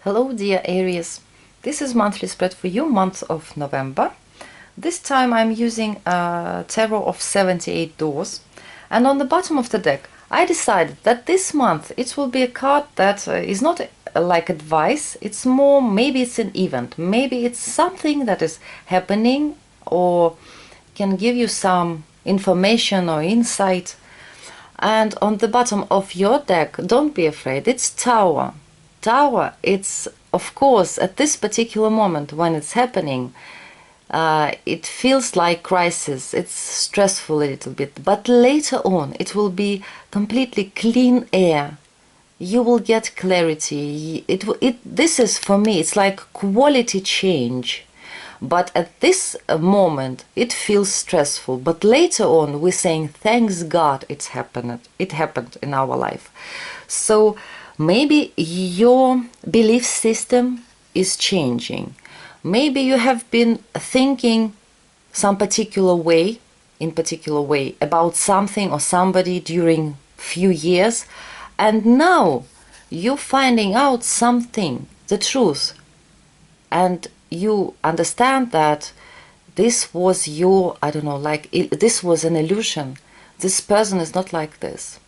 Hello dear Aries, this is monthly spread for you, month of November. This time I'm using a tarot of 78 doors, and on the bottom of the deck I decided that this month it will be a card that is not like advice, it's more, maybe it's an event, maybe it's something that is happening or can give you some information or insight. And on the bottom of your deck, don't be afraid, it's Tower. Tower, it's of course at this particular moment when it's happening, it feels like crisis, it's stressful a little bit, but later on it will be completely clean air. You will get clarity. This is, for me, it's like quality change. But at this moment it feels stressful, but later on we're saying thanks God it happened in our life. So maybe your belief system is changing. Maybe you have been thinking some particular way about something or somebody during few years, and now you're finding out something, the truth, and you understand that this was your, I don't know, this was an illusion. This person is not like this.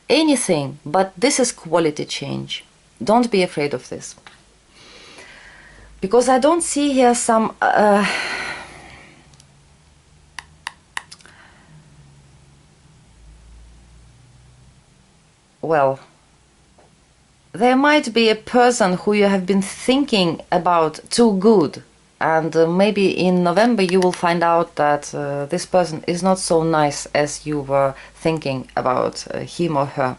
Anything, but this is quality change. Don't be afraid of this. Because I don't see here some well, there might be a person who you have been thinking about too good, and maybe in November you will find out that this person is not so nice as you were thinking about him or her.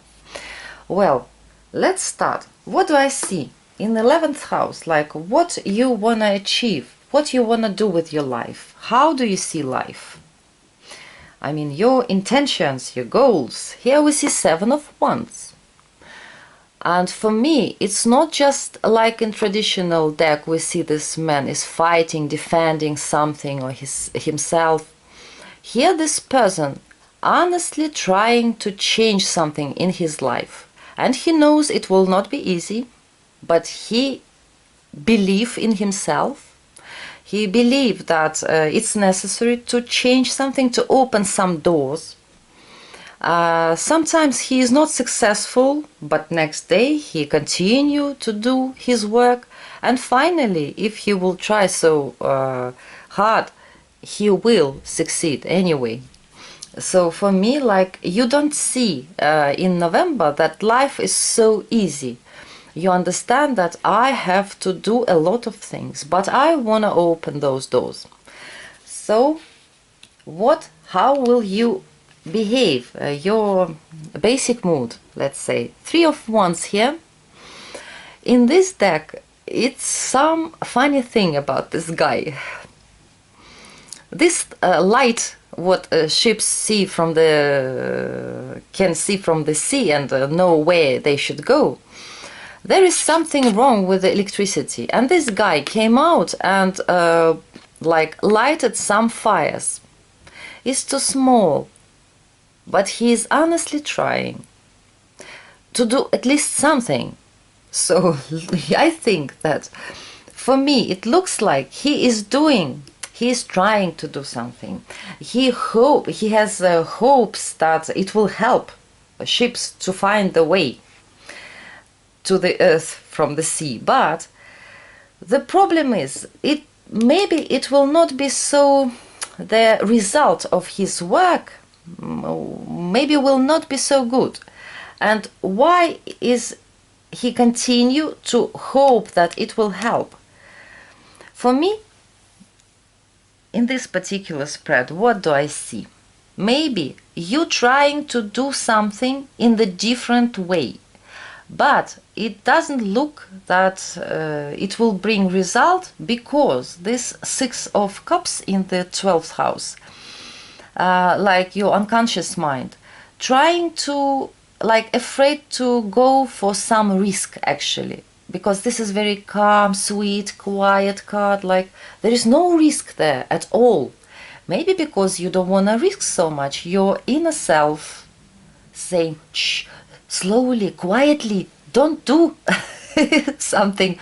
Well, let's start. What do I see? In the 11th house, like what you want to achieve, what you want to do with your life. How do you see life? I mean, your intentions, your goals. Here we see 7 of Wands. And for me, it's not just like in traditional deck we see this man is fighting, defending something or himself. Here this person honestly trying to change something in his life. And he knows it will not be easy, but he believes in himself. He believes that it's necessary to change something, to open some doors. Sometimes he is not successful, but next day he continue to do his work, and finally, if he will try so hard, he will succeed anyway. So for me, like, you don't see in November that life is so easy. You understand that I have to do a lot of things, but I want to open those doors. So how will you behave, your basic mood, let's say? 3 of Wands here. In this deck, it's some funny thing about this guy. This light, what ships see from can see from the sea and know where they should go. There is something wrong with the electricity, and this guy came out and like lighted some fires. It's too small, but he is honestly trying to do at least something. So I think that for me it looks like he is trying to do something. He has hopes that it will help ships to find the way to the earth from the sea. But the problem is, maybe it will not be so, the result of his work maybe will not be so good. And why is he continue to hope that it will help? For me, in this particular spread, what do I see? Maybe you trying to do something in the different way, but it doesn't look that it will bring result, because this 6 of Cups in the 12th house, like your unconscious mind, trying to, like, afraid to go for some risk actually, because this is very calm, sweet, quiet card, like there is no risk there at all. Maybe because you don't want to risk so much, your inner self saying, shh, slowly, quietly, don't do something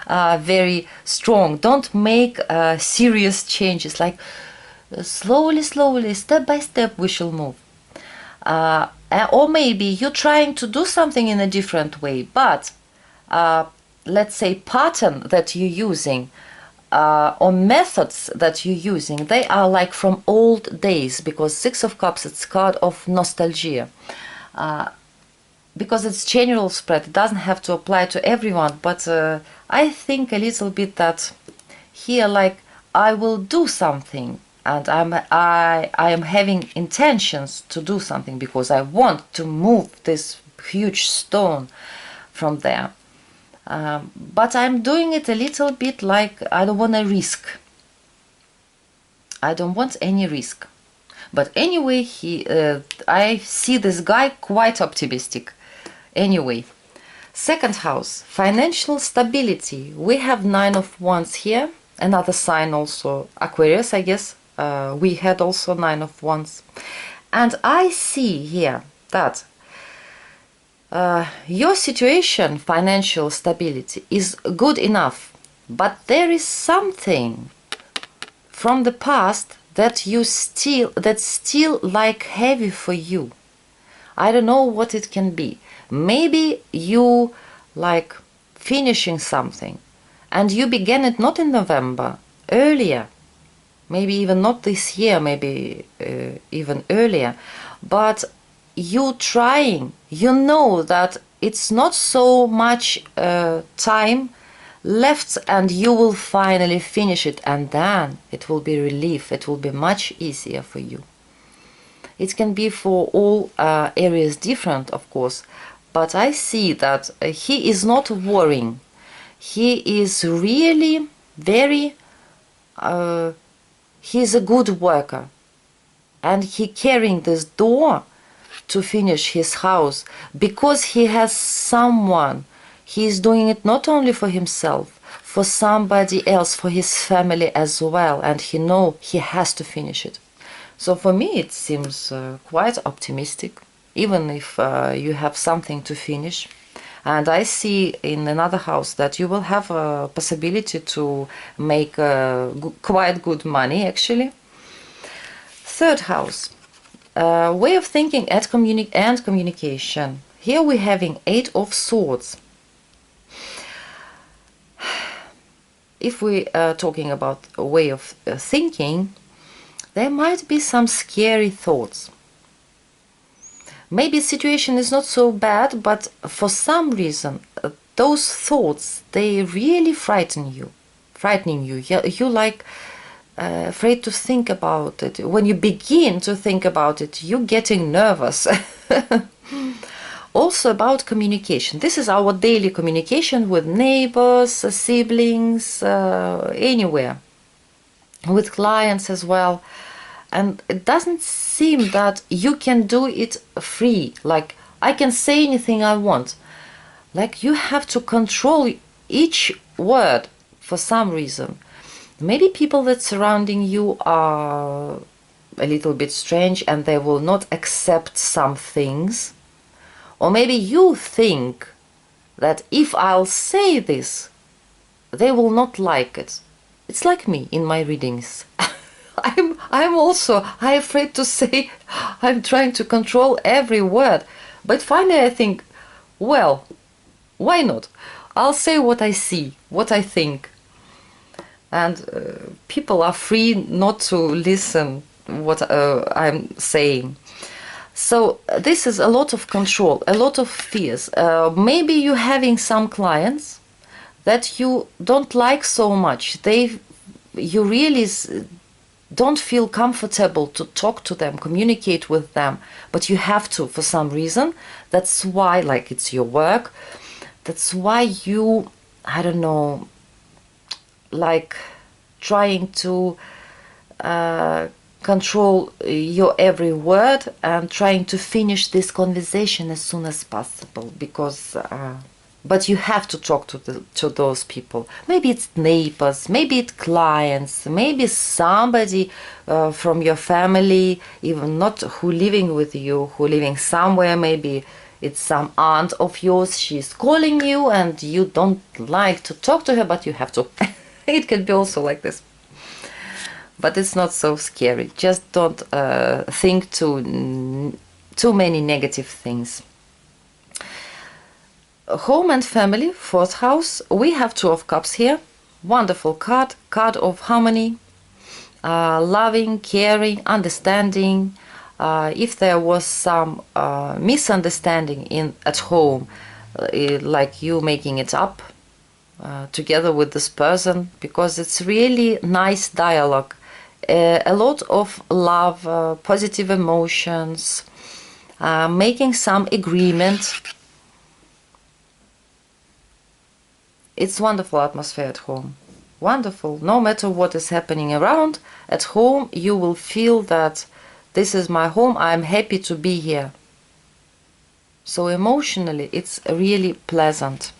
very strong. Don't make serious changes, like slowly, slowly, step by step we shall move. Or maybe you're trying to do something in a different way, but let's say pattern that you're using or methods that you're using, they are like from old days, because Six of Cups, it's card of nostalgia. Because it's general spread, it doesn't have to apply to everyone, but I think a little bit that here, like, I will do something, and I am having intentions to do something because I want to move this huge stone from there. But I'm doing it a little bit like I don't want to risk. I don't want any risk. But anyway, I see this guy quite optimistic. Anyway, second house, financial stability. We have Nine of Wands here. Another sign also, Aquarius, I guess. We had also Nine of Wands. And I see here that your situation, financial stability, is good enough. But there is something from the past that that's still like heavy for you. I don't know what it can be. Maybe you like finishing something and you began it not in November, earlier, maybe even not this year, maybe even earlier, but you trying, you know that it's not so much time left and you will finally finish it, and then it will be relief, it will be much easier for you. It can be for all areas different, of course, but I see that he is not worrying. He is really very, he's a good worker, and he carrying this door to finish his house because he has someone. He is doing it not only for himself, for somebody else, for his family as well, and he knows he has to finish it. So for me it seems quite optimistic, even if you have something to finish. And I see in another house that you will have a possibility to make quite good money, actually. Third house, way of thinking and communication. Here we're having Eight of Swords. If we are talking about a way of thinking, there might be some scary thoughts. Maybe the situation is not so bad, but for some reason, those thoughts, they really frightening you. You like afraid to think about it. When you begin to think about it, you're getting nervous. Also about communication. This is our daily communication with neighbors, siblings, anywhere. With clients as well. And it doesn't seem that you can do it free. Like, I can say anything I want. Like, you have to control each word for some reason. Maybe people that surrounding you are a little bit strange and they will not accept some things. Or maybe you think that if I'll say this, they will not like it. It's like me in my readings. I'm afraid to say, I'm trying to control every word. But finally I think, well, why not? I'll say what I see, what I think. And people are free not to listen what I'm saying. So this is a lot of control, a lot of fears. Maybe you're having some clients that you don't like so much. You really don't feel comfortable to talk to them, communicate with them, but you have to for some reason. That's why, like, it's your work. That's why you, I don't know, like trying to control your every word and trying to finish this conversation as soon as possible, because but you have to talk to those people. Maybe it's neighbors, maybe it's clients, maybe somebody from your family, even not who living with you, who living somewhere, maybe It's some aunt of yours, she's calling you and you don't like to talk to her, but you have to. It can be also like this. But it's not so scary. Just don't think too many negative things. Home and family, fourth house. We have Two of Cups here. Wonderful card of harmony, loving, caring, understanding. If there was some misunderstanding at home, like you making it up together with this person, because it's really nice dialogue, a lot of love, positive emotions, making some agreement. It's wonderful atmosphere at home. Wonderful. No matter what is happening around, at home you will feel that this is my home, I'm happy to be here. So emotionally it's really pleasant.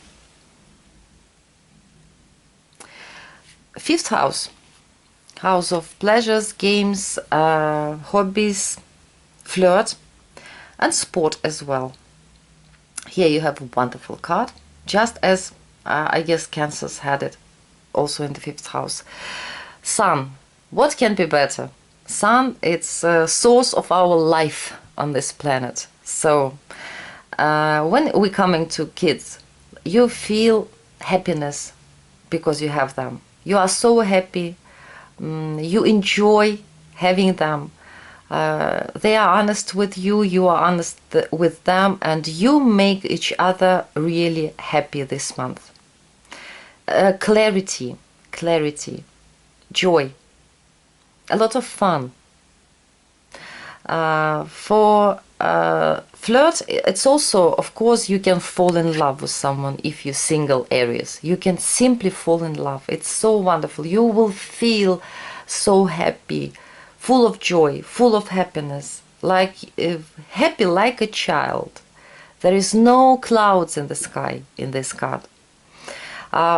Fifth house. House of pleasures, games, hobbies, flirt, and sport as well. Here you have a wonderful card, just as I guess Cancers had it also in the fifth house. Sun. What can be better? Sun, it's a source of our life on this planet. So when we're coming to kids, you feel happiness because you have them. You are so happy. You enjoy having them. They are honest with you, you are honest with them, and you make each other really happy this month. Clarity, joy, a lot of fun. For flirt, it's also, of course, you can fall in love with someone if you're single, Aries. You can simply fall in love. It's so wonderful. You will feel so happy, full of joy, full of happiness, like happy like a child. There is no clouds in the sky in this card.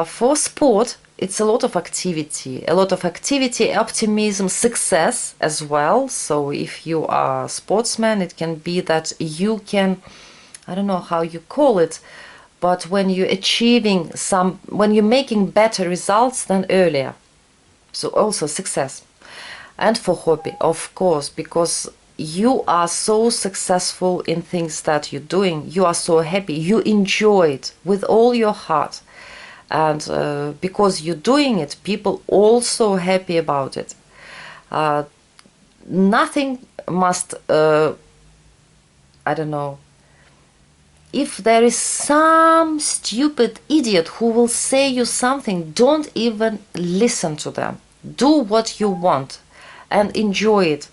For sport, it's a lot of activity, optimism, success as well. So if you are a sportsman, it can be that you can, I don't know how you call it, but when you're achieving when you're making better results than earlier. So also success. And for hobby, of course, because you are so successful in things that you're doing, you are so happy, you enjoy it with all your heart. And because you're doing it, people also happy about it. Nothing must, I don't know, if there is some stupid idiot who will say you something, don't even listen to them. Do what you want and enjoy it.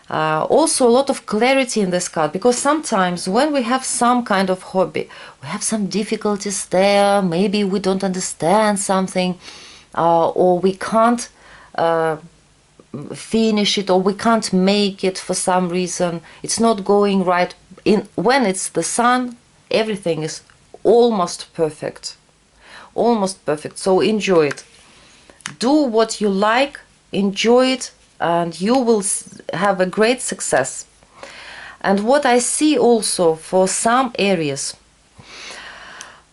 Also a lot of clarity in this card, because sometimes when we have some kind of hobby, we have some difficulties there, maybe we don't understand something, or we can't finish it, or we can't make it for some reason, it's not going right. When it's the sun, everything is almost perfect, so enjoy it, do what you like, enjoy it, and you will have a great success. And what I see also for some areas,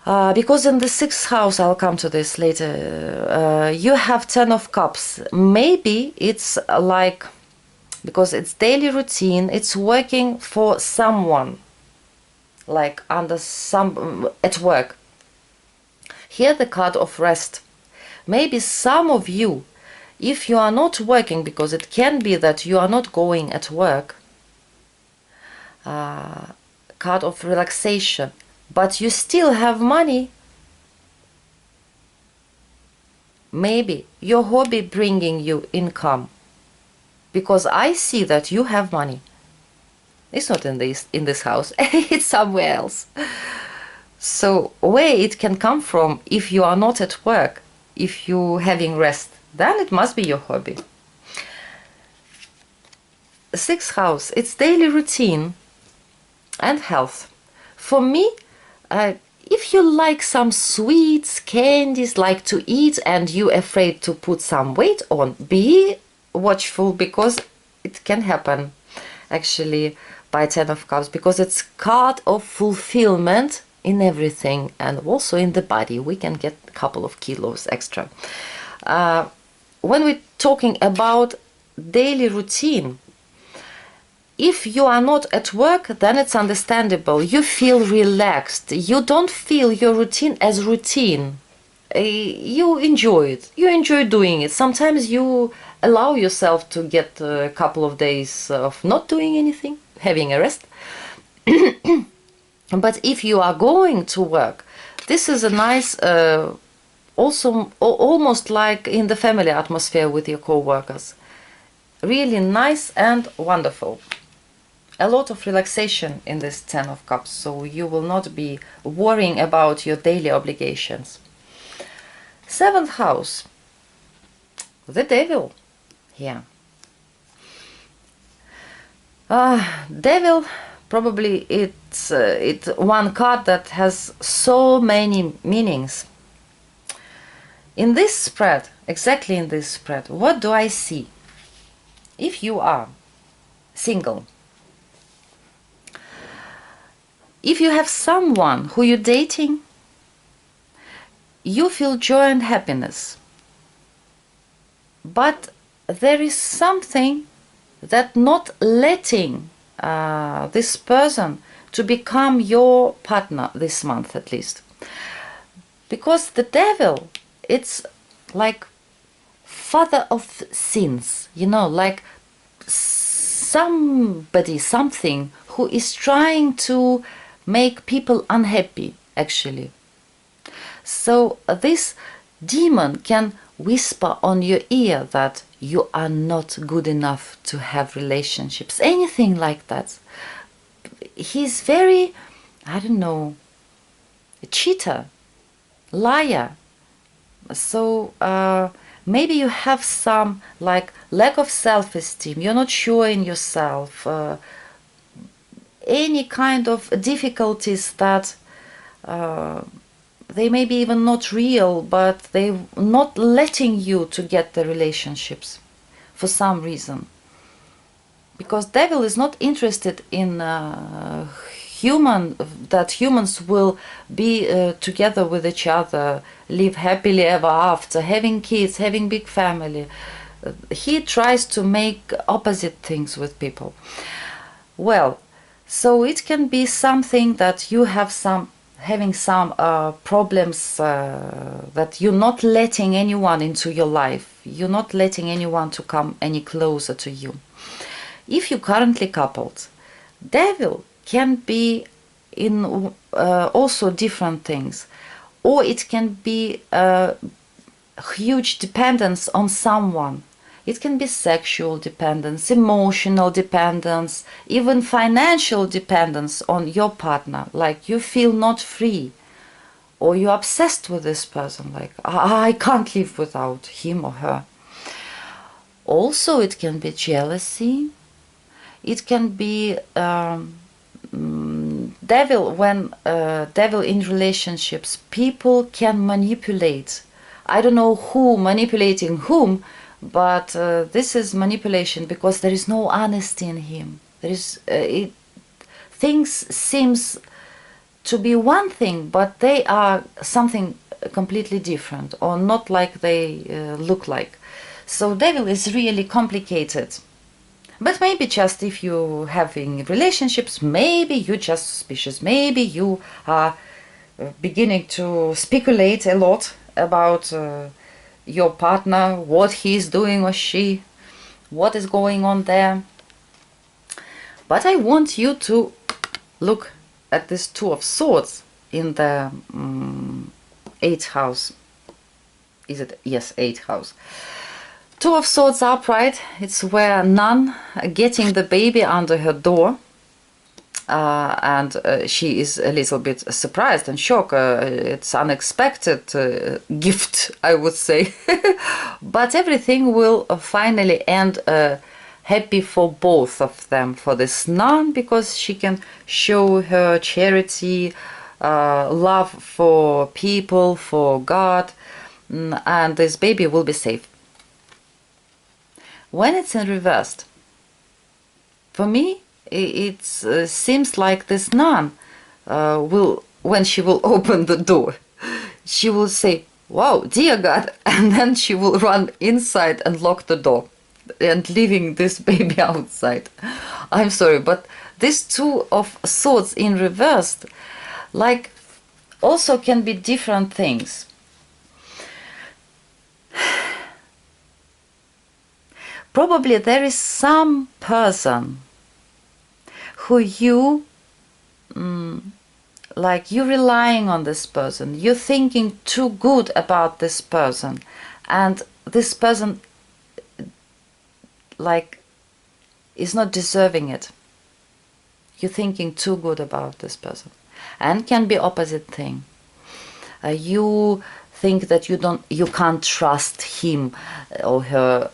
because in the sixth house, I'll come to this later, you have 10 of Cups. Maybe it's like, because it's daily routine, it's working for someone, like under at work. Here the card of Rest. Maybe some of you, if you are not working, because it can be that you are not going at work, card of Relaxation, but you still have money. Maybe your hobby bringing you income, because I see that you have money. It's not in this house, it's somewhere else. So where it can come from, if you are not at work, if you having rest, then it must be your hobby. Sixth house, it's daily routine and health. For me, if you like some sweets, candies, like to eat, and you afraid to put some weight on, be watchful, because it can happen actually. by Ten of Cups, because it's card of fulfillment in everything, and also in the body. We can get a couple of kilos extra. When we're talking about daily routine, if you are not at work, then it's understandable. You feel relaxed. You don't feel your routine as routine. You enjoy it. You enjoy doing it. Sometimes you allow yourself to get a couple of days of not doing anything, having a rest. But if you are going to work, this is a nice, also almost like in the family atmosphere with your co-workers. Really nice and wonderful. A lot of relaxation in this Ten of Cups, so you will not be worrying about your daily obligations. Seventh house, the devil. Yeah. Devil, probably it's one card that has so many meanings. In this spread, exactly in this spread, what do I see? If you are single, if you have someone who you're dating, you feel joy and happiness. But there is something that not letting this person to become your partner this month, at least. Because the devil, it's like father of sins, you know, like somebody, something who is trying to make people unhappy, actually. So this demon can whisper on your ear that you are not good enough to have relationships, anything like that. He's very, I don't know, a cheater, liar. So maybe you have some like lack of self-esteem, you're not sure in yourself, any kind of difficulties that they may be even not real, but they're not letting you to get the relationships for some reason. Because devil is not interested in that humans will be together with each other, live happily ever after, having kids, having big family. He tries to make opposite things with people. Well, so it can be something that you have having some problems that you're not letting anyone into your life. You're not letting anyone to come any closer to you. If you're currently coupled, devil can be in also different things. Or it can be a huge dependence on someone. It can be sexual dependence, emotional dependence, even financial dependence on your partner. Like you feel not free, or you're obsessed with this person, like I can't live without him or her. Also, it can be jealousy. It can be devil. When devil in relationships, people can manipulate. I don't know who manipulating whom, but this is manipulation because there is no honesty in him. There is things seems to be one thing, but they are something completely different, or not like they look like. So devil is really complicated. But maybe just if you having relationships, maybe you're just suspicious. Maybe you are beginning to speculate a lot about your partner, what he's doing or she, what is going on there. But I want you to look at this Two of Swords in the 8th house. Is it? Yes, 8th house. Two of Swords upright, it's where Nun getting the baby under her door. And she is a little bit surprised and shocked. It's unexpected gift, I would say. But everything will finally end happy for both of them. For this nun, because she can show her charity, love for people, for God, and this baby will be safe. When it's in reversed, for me, it seems like this nun will, when she will open the door, she will say, "Wow, dear God," and then she will run inside and lock the door and leaving this baby outside. I'm sorry, but these two of swords in reversed, like, also can be different things. Probably there is some person who you, like, you're relying on this person, you're thinking too good about this person, and this person, like, is not deserving it. You're thinking too good about this person. And can be opposite thing. You think that you can't trust him or her.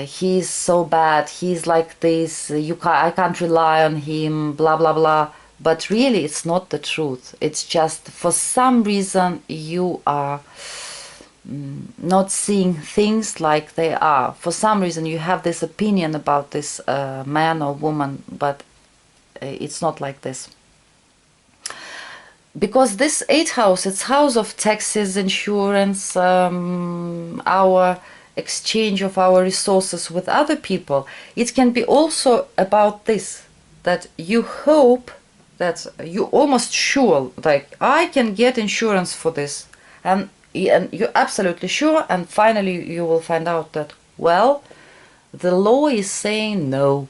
He's so bad. He's like this. I can't rely on him. Blah blah blah. But really, it's not the truth. It's just for some reason you are not seeing things like they are. For some reason you have this opinion about this man or woman, but it's not like this. Because this 8th house, it's house of taxes, insurance, our exchange of our resources with other people. It can be also about this, that you hope, that you almost sure, like, I can get insurance for this, and you're absolutely sure, and finally you will find out that, well, the law is saying no.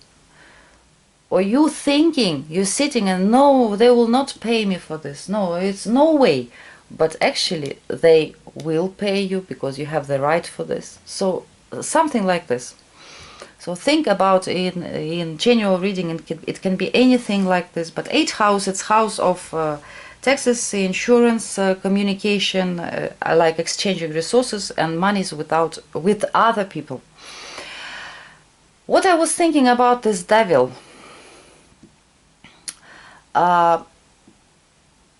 Or you thinking, you're sitting and, no, they will not pay me for this. No, it's no way. But actually they will pay you because you have the right for this. So something like this. So think about in general reading, it can be anything like this. But 8th house, it's house of taxes, insurance, communication, like exchanging resources and monies with other people. What I was thinking about this devil,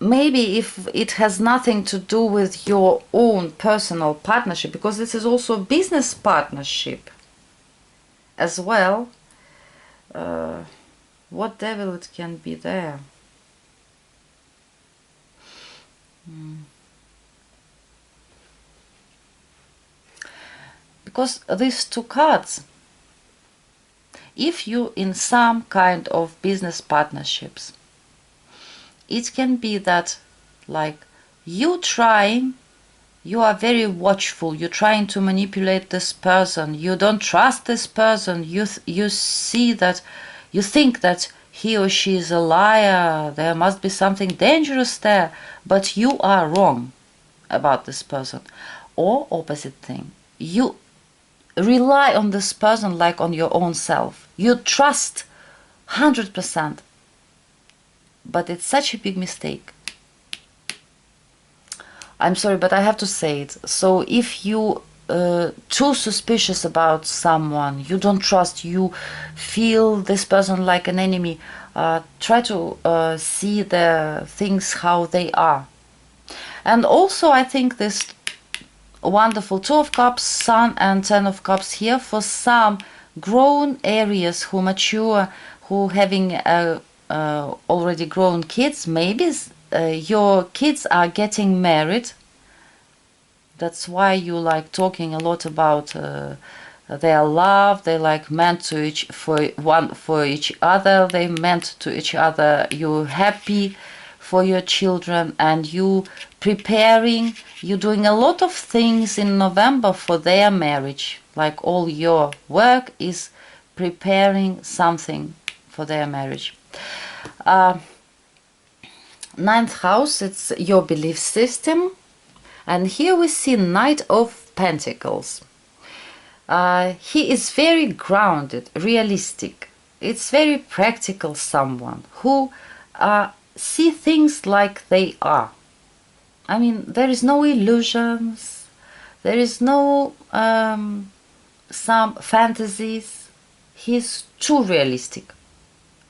maybe if it has nothing to do with your own personal partnership, because this is also a business partnership as well. What devil it can be there? Because these two cards, if you in some kind of business partnerships, it can be that, like, you are very watchful, you're trying to manipulate this person, you don't trust this person, you see that, you think that he or she is a liar, there must be something dangerous there, but you are wrong about this person. Or opposite thing, you rely on this person like on your own self, you trust 100%, but it's such a big mistake. I'm sorry, but I have to say it. So if you too suspicious about someone, you don't trust, you feel this person like an enemy, try to see the things how they are. And also I think this wonderful 2 of Cups, Sun and 10 of Cups here, for some grown Aries who mature, who having already grown kids, maybe your kids are getting married. That's why you like talking a lot about their love. They like meant to for each other. They meant to each other. You're happy for your children, and you preparing. You're doing a lot of things in November for their marriage. Like all your work is preparing something for their marriage. 9th house, it's your belief system. And here we see Knight of Pentacles. He is very grounded, realistic. It's very practical someone who see things like they are. I mean, there is no illusions. There is no some fantasies. He's too realistic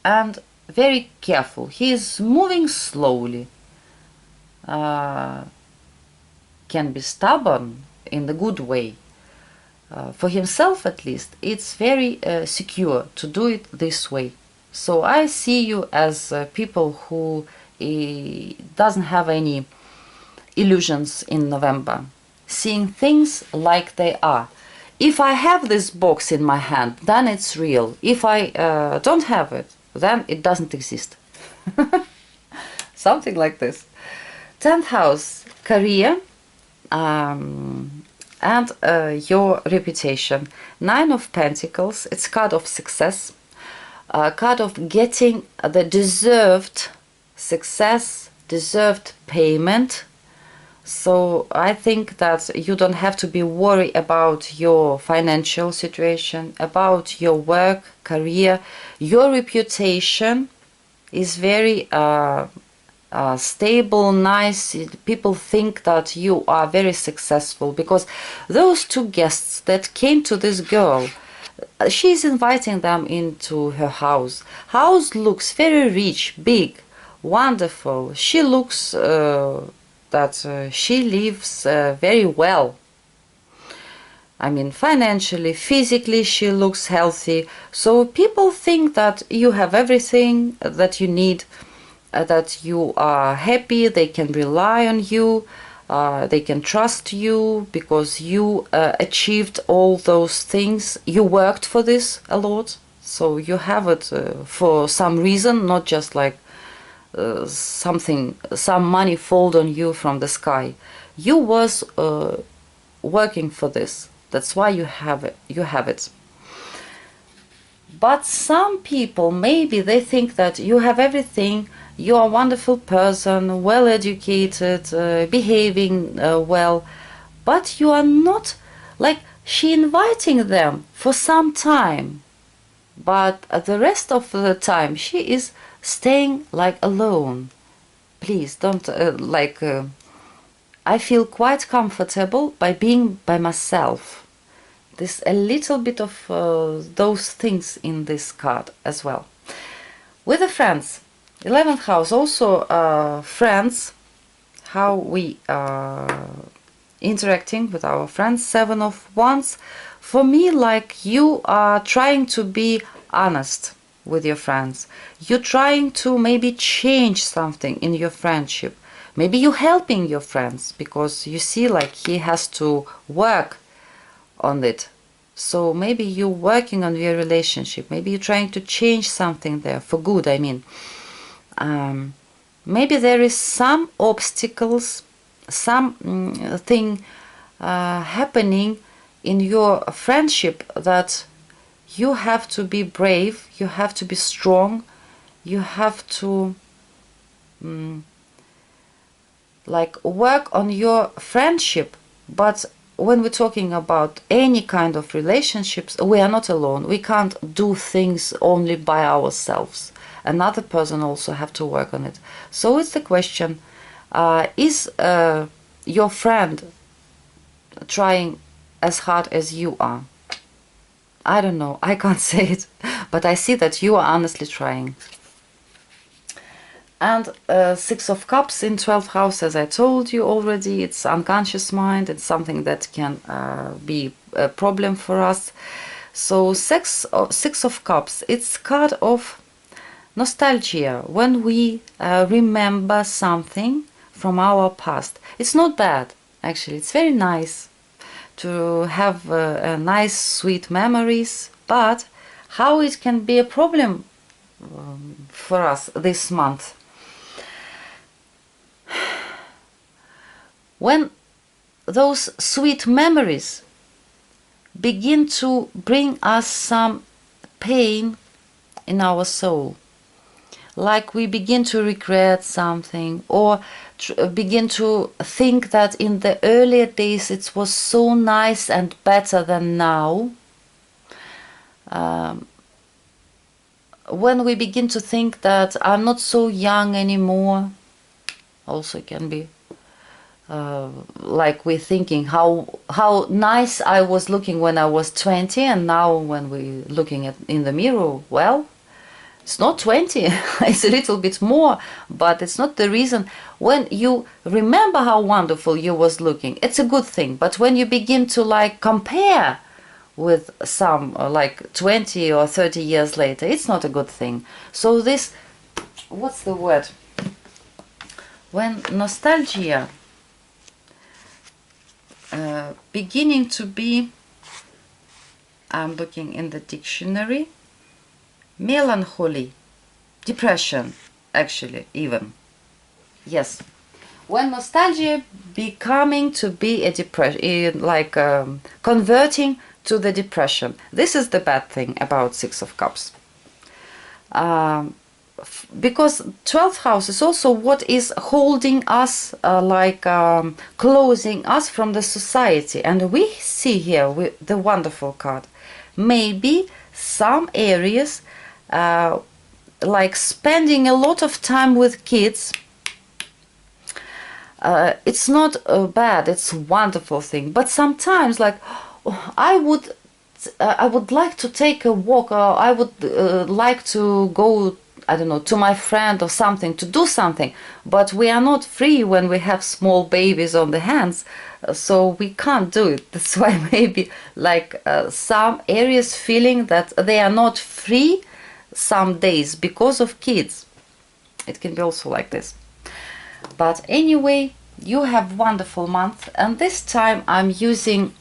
and very careful. He is moving slowly. Can be stubborn in the good way. for himself at least, it's very secure to do it this way. So I see you as people who doesn't have any illusions in November, seeing things like they are. If I have this box in my hand, then it's real. If I don't have it, then it doesn't exist. Something like this. 10th house, career, and your reputation. 9 of Pentacles, it's card of success, card of getting the deserved success, deserved payment. So I think that you don't have to be worried about your financial situation, about your work, career. Your reputation is very stable, nice. People think that you are very successful, because those 2 guests that came to this girl, she's inviting them into her house. House looks very rich, big, wonderful. She looks that she lives very well. I mean, financially, physically, she looks healthy. So people think that you have everything that you need, that you are happy, they can rely on you, they can trust you, because you achieved all those things. You worked for this a lot, so you have it for some reason, not just like some money fall on you from the sky. You was working for this. That's why you have it. But some people, maybe they think that you have everything. You are a wonderful person, well educated, behaving well, but you are not. Like, she inviting them for some time, but the rest of the time she is staying like alone. Please don't I feel quite comfortable by being by myself. There's a little bit of those things in this card as well. With the friends, 11th house, also friends, how we are interacting with our friends. 7 of Wands, for me, like, you are trying to be honest with your friends. You're trying to maybe change something in your friendship. Maybe you're helping your friends because you see like he has to work on it. So maybe you're working on your relationship. Maybe you're trying to change something there for good, I mean. Maybe there is some obstacles, something happening in your friendship that you have to be brave, you have to be strong, you have to like work on your friendship. But when we're talking about any kind of relationships, we are not alone. We can't do things only by ourselves. Another person also have to work on it. So it's the question, is your friend trying as hard as you are? I don't know, I can't say it, but I see that you are honestly trying. And 6 of Cups in 12th house, as I told you already, it's unconscious mind. It's something that can be a problem for us. So 6 of Cups, it's card of nostalgia. When we remember something from our past, it's not bad, actually. It's very nice to have nice, sweet memories, but how it can be a problem for us this month. When those sweet memories begin to bring us some pain in our soul, like we begin to regret something, or begin to think that in the earlier days it was so nice and better than now, when we begin to think that I'm not so young anymore, also can be like we're thinking how nice I was looking when I was 20, and now when we're looking at in the mirror, well, it's not 20, it's a little bit more, but it's not the reason. When you remember how wonderful you was looking, it's a good thing. But when you begin to like compare with some like 20 or 30 years later. It's not a good thing. So this, what's the word? When nostalgia beginning to be, I'm looking in the dictionary, melancholy, depression, actually, even. Yes. When nostalgia becoming to be a depression, like converting to the depression. This is the bad thing about Six of Cups. Because 12th house is also what is holding us, closing us from the society. And we see here with the wonderful card. Maybe some areas like spending a lot of time with kids. It's not bad, it's a wonderful thing. But sometimes, like, I would like to take a walk, or I would like to go, I don't know, to my friend or something, to do something. But we are not free when we have small babies on the hands, so we can't do it. That's why maybe like some areas feeling that they are not free some days because of kids. It can be also like this. But anyway, you have wonderful month, and this time I'm using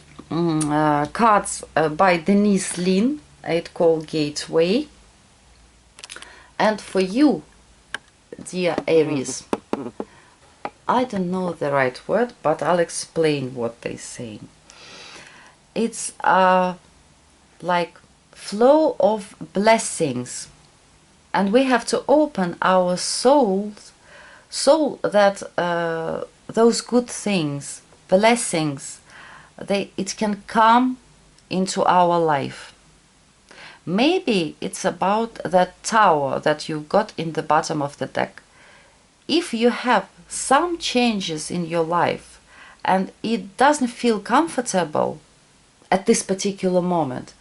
cards by Denise Linn. It's called Gateway. And for you, dear Aries, I don't know the right word, but I'll explain what they say. It's like flow of blessings, and we have to open our souls so that those good things, blessings, it can come into our life. Maybe it's about that tower that you've got in the bottom of the deck. If you have some changes in your life and it doesn't feel comfortable at this particular moment,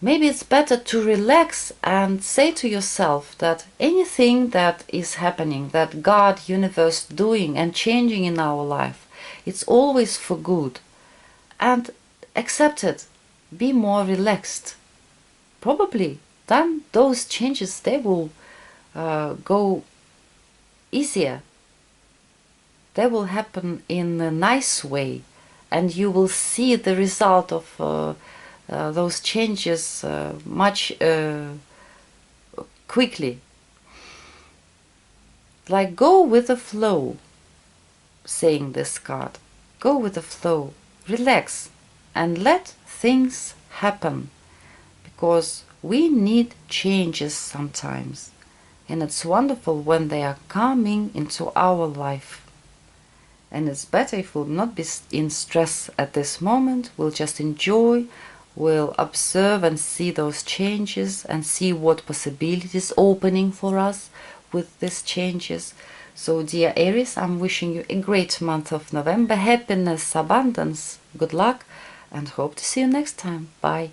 maybe it's better to relax and say to yourself that anything that is happening, that God, universe doing and changing in our life, it's always for good. And accept it. Be more relaxed. Probably then those changes, they will go easier. They will happen in a nice way, and you will see the result of those changes much quickly. Like, go with the flow, saying this card. Go with the flow, relax, and let things happen, because we need changes sometimes, and it's wonderful when they are coming into our life. And it's better if we'll not be in stress at this moment. We'll just enjoy, we'll observe and see those changes and see what possibilities opening for us with these changes. So dear Aries, I'm wishing you a great month of November, happiness, abundance, good luck, and hope to see you next time. Bye.